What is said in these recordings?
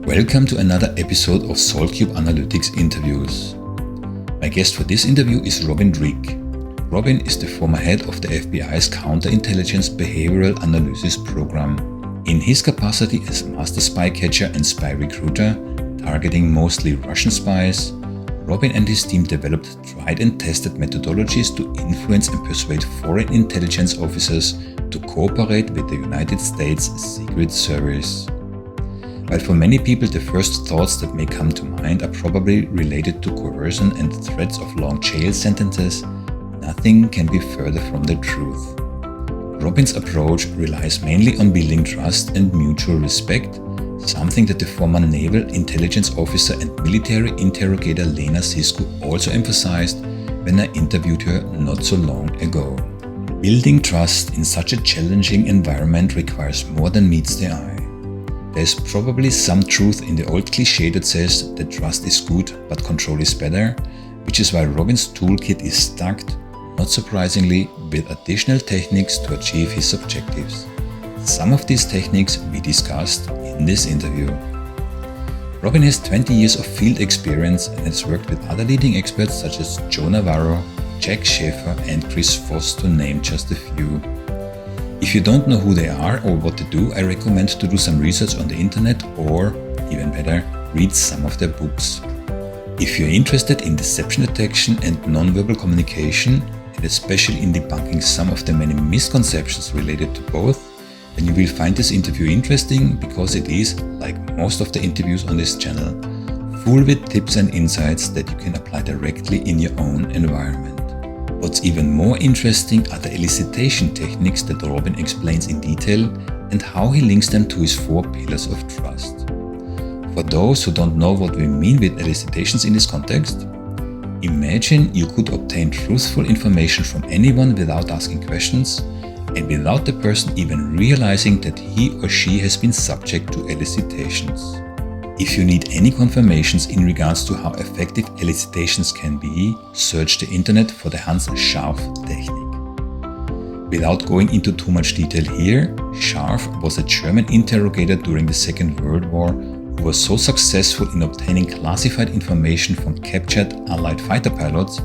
Welcome to another episode of SolCube Analytics Interviews. My guest for this interview is Robin Dreeke. Robin is the former head of the FBI's counterintelligence behavioral analysis program. In his capacity as master spy catcher and spy recruiter, targeting mostly Russian spies, Robin and his team developed tried and tested methodologies to influence and persuade foreign intelligence officers to cooperate with the United States Secret Service. While for many people the first thoughts that may come to mind are probably related to coercion and threats of long jail sentences, nothing can be further from the truth. Robin's approach relies mainly on building trust and mutual respect, something that the former naval intelligence officer and military interrogator Lena Sisku also emphasized when I interviewed her not so long ago. Building trust in such a challenging environment requires more than meets the eye. There's probably some truth in the old cliché that says that trust is good but control is better, which is why Robin's toolkit is stacked, not surprisingly, with additional techniques to achieve his objectives. Some of these techniques we discussed in this interview. Robin has 20 years of field experience and has worked with other leading experts such as Joe Navarro, Schafer and Chriss Voss, to name just a few. If you don't know who they are or what they do, I recommend to do some research on the internet or, even better, read some of their books. If you're interested in deception detection and nonverbal communication, and especially in debunking some of the many misconceptions related to both, then you will find this interview interesting because it is, like most of the interviews on this channel, full with tips and insights that you can apply directly in your own environment. What's even more interesting are the elicitation techniques that Robin explains in detail and how he links them to his 4 pillars of trust. For those who don't know what we mean with elicitations in this context, imagine you could obtain truthful information from anyone without asking questions and without the person even realizing that he or she has been subject to elicitations. If you need any confirmations in regards to how effective elicitations can be, search the internet for the Scharf technique. Without going into too much detail here, Scharf was a German interrogator during the Second World War who was so successful in obtaining classified information from captured Allied fighter pilots,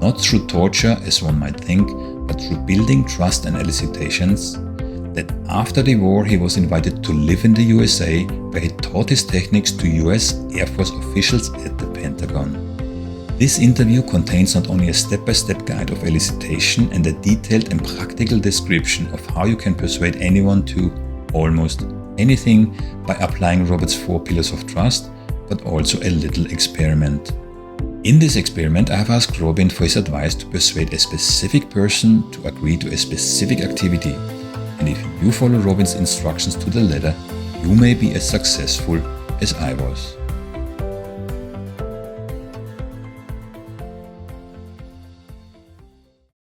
not through torture as one might think, but through building trust and elicitations, that after the war he was invited to live in the USA, where he taught his techniques to US Air Force officials at the Pentagon. This interview contains not only a step-by-step guide of elicitation and a detailed and practical description of how you can persuade anyone to almost anything by applying Robert's 4 pillars of trust, but also a little experiment. In this experiment, I have asked Robin for his advice to persuade a specific person to agree to a specific activity. And if you follow Robin's instructions to the letter, you may be as successful as I was.